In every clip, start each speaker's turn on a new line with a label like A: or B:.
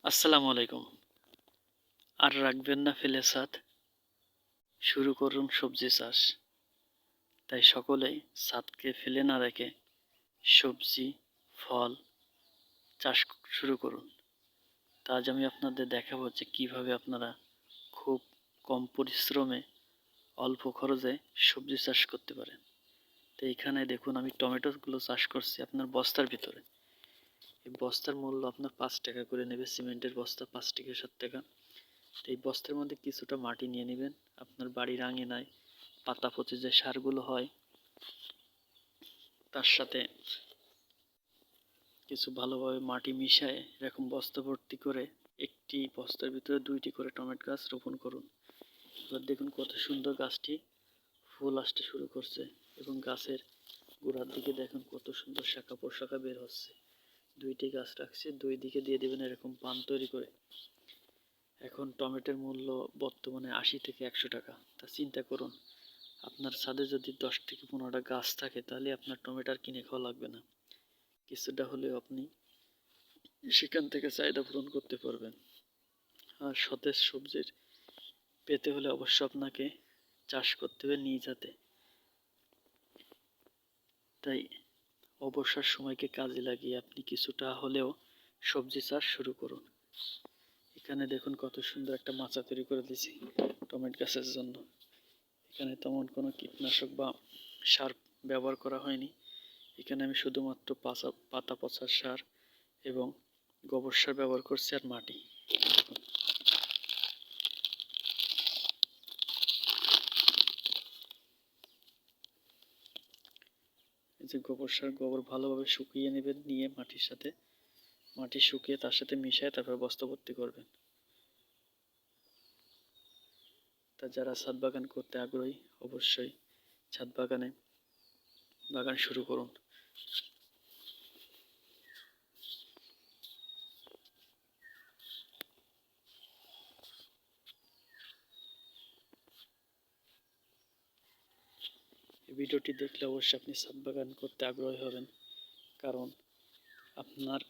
A: আসসালামু আলাইকুম। আর রাখবেন না ফেলে ছাদ, শুরু করুন সবজি চাষ। তাই সকলেই ছাদকে ফেলে না রেখে সবজি, ফল চাষ শুরু করুন। তা আজ আমি আপনাদের দেখাবো যে কিভাবে আপনারা খুব কম পরিশ্রমে অল্প খরচে সবজি চাষ করতে পারেন। তো এইখানে দেখুন আমি টমেটোগুলো চাষ করছি আপনার বস্তার ভিতরে। এই বস্তার মূল্য আপনার 5 টাকা করে নেবে, সিমেন্টের বস্তা 5 থেকে 7 টাকা। এই বস্তার মধ্যে কিছুটা মাটি নিয়ে নেবেন। আপনার বাড়ির আঙিনায় পাতা পচে যে সারগুলো হয় তার সাথে কিছু ভালোভাবে মাটি মিশিয়ে এরকম বস্তা ভর্তি করে একটি বস্তার ভিতরে 2টি করে টমেটো গাছ রোপণ করুন। এবার দেখুন কত সুন্দর গাছটি ফুল আসতে শুরু করছে এবং গাছের গোড়ার দিকে দেখুন কত সুন্দর শাখা প্রশাখা বের হচ্ছে। 2টি গাছ রাখছে, 2 দিকে দিয়ে দেবেন এরকম পান তৈরি করে। এখন টমেটোর মূল্য বর্তমানে 80 থেকে 100 টাকা। তা চিন্তা করুন, আপনার ছাদে যদি 10 থেকে 15টা গাছ থাকে তাহলে আপনার টমেটো আর কিনে খাওয়া লাগবে না। কিছুটা হলেও আপনি সেখান থেকে চাহিদা পূরণ করতে পারবেন। আর সতেজ সবজির পেতে হলে অবশ্য আপনাকে চাষ করতে হবে নিজ হাতে। তাই অবসর সময়কে কাজে লাগিয়ে আপনি কিছুটা হলেও সবজি চাষ শুরু করুন। এখানে দেখুন কত সুন্দর একটা মাচা তৈরি করে দিয়েছি টমেটো গাছের জন্য। এখানে তেমন কোনো কীটনাশক বা সার ব্যবহার করা হয়নি। এখানে আমি শুধুমাত্র পাতা পচার সার এবং গোবর সার ব্যবহার করছি আর মাটি। এই যে গোবর সার, গোবর ভালোভাবে শুকিয়ে নেবেন, নিয়ে মাটির সাথে মাটি শুকিয়ে তার সাথে মিশিয়ে তারপর বস্তা ভর্তি করবেন। তা যারা ছাদ বাগান করতে আগ্রহী অবশ্যই ছাদ বাগান শুরু করুন। এই ভিডিওটি দেখলে অবশ্যই আপনি ছাদ বাগান করতে আগ্রহী হবেন, কারণ আপনার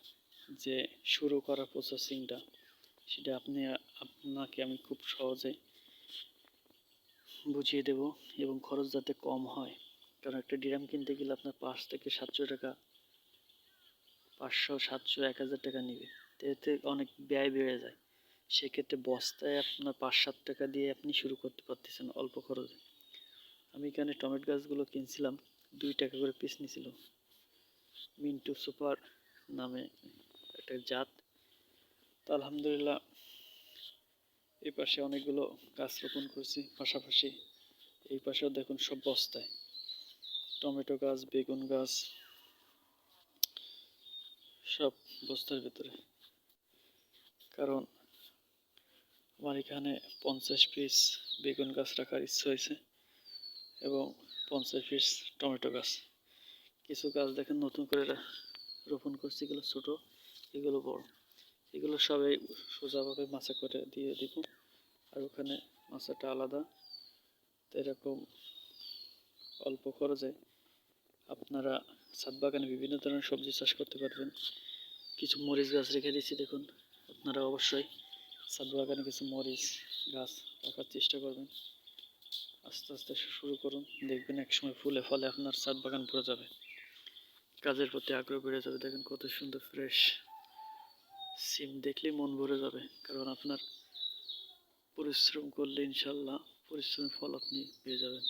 A: যে শুরু করা প্রসেসিংটা সেটা আপনাকে আমি খুব সহজে বুঝিয়ে দেব এবং খরচ যাতে কম হয়। কারণ একটা ড্রাম কিনতে গেলে আপনার 5 থেকে 700 টাকা, 500, 700, 1000 টাকা নেবে। এতে অনেক ব্যয় বেড়ে যায়। সেক্ষেত্রে বস্তায় আপনার 5-7 টাকা দিয়ে আপনি শুরু করতে পারতেছেন অল্প খরচে। আমি এখানে টমেটো গাছগুলো কিনছিলাম, 2 টাকা করে পিস নিছিল। মিন্টু সুপার নামে একটা জাত। তো আলহামদুলিল্লাহ এই পাশে অনেকগুলো গাছ রোপণ করছি, পাশাপাশি এই পাশেও দেখুন সব বস্তায় টমেটো গাছ, বেগুন গাছ সব বস্তার ভিতরে। কারণ আমার এখানে 50 পিস বেগুন গাছ রাখার ইচ্ছা হয়েছে এবং 50 পিস টমেটো গাছ। কিছু গাছ দেখেন নতুন করে রোপণ করছি, এগুলো ছোট, এগুলো বড়। এগুলো সবাই সোজাভাবে মাচা করে দিয়ে দিব, আর ওখানে মাচাটা আলাদা। তো এরকম অল্প খরচে আপনারা ছাদ বাগানে বিভিন্ন ধরনের সবজি চাষ করতে পারবেন। কিছু মরিচ গাছ রেখে দিচ্ছি দেখুন, আপনারা অবশ্যই ছাদ বাগানে কিছু মরিচ গাছ রাখার চেষ্টা করবেন। আস্তে আস্তে শুরু করুন, দেখবেন একসময় ফুলে ফলে আপনার ছাদ বাগান ভরে যাবে। কাজের প্রতি আগ্রহ বেড়ে যাবে। দেখেন কত সুন্দর ফ্রেশ সিম, দেখলেই মন ভরে যাবে। কারণ আপনার পরিশ্রম করলে ইনশাল্লাহ পরিশ্রমের ফল আপনি পেয়ে যাবেন।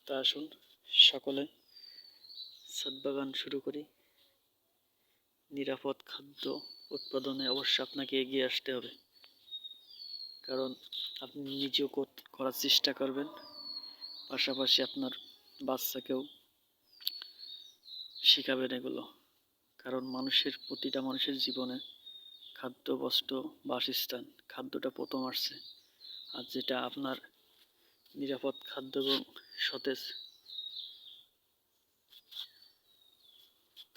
A: তা আসুন সকলে ছাদ বাগান শুরু করি। নিরাপদ খাদ্য উৎপাদনে অবশ্যই আপনাকে এগিয়ে আসতে হবে, কারণ আপনি নিজেও করার চেষ্টা করবেন, পাশাপাশি আপনার বাচ্চাকেও শেখাবেন এগুলো। কারণ প্রতিটা মানুষের জীবনে খাদ্য, বস্ত্র, বাসস্থান, খাদ্যটা প্রথম আসছে। আর যেটা আপনার নিরাপদ খাদ্য এবং সতেজ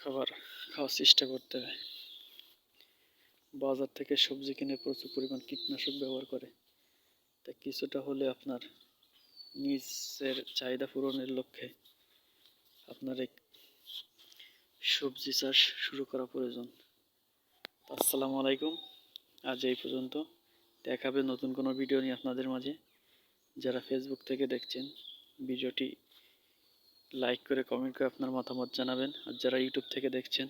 A: খাবার খাওয়ার চেষ্টা করতে হবে। বাজার থেকে সবজি কিনে প্রচুর পরিমাণ কীটনাশক ব্যবহার করে। তাই কিছুটা হলে আপনার নিজের চাহিদা পূরণের লক্ষ্যে আপনার এক সবজি চাষ শুরু করা প্রয়োজন। আসসালামু আলাইকুম, আজ এই পর্যন্ত। দেখা হবে নতুন কোনো ভিডিও নিয়ে আপনাদের মাঝে। যারা ফেসবুক থেকে দেখছেন ভিডিওটি লাইক করে কমেন্ট করে আপনার মতামত জানাবেন, আর যারা ইউটিউব থেকে দেখছেন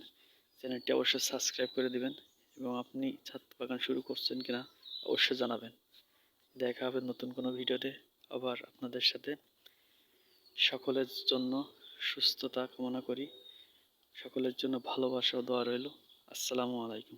A: চ্যানেলটি অবশ্যই সাবস্ক্রাইব করে দিবেন এবং আপনি ছাদ বাগান শুরু করছেন কিনা অবশ্যই জানাবেন। দেখা হবে নতুন কোনো ভিডিওতে আবার আপনাদের সাথে। সকলের জন্য সুস্থতা কামনা করি, সকলের জন্য ভালোবাসা ও দোয়া রইল। আসসালামু আলাইকুম।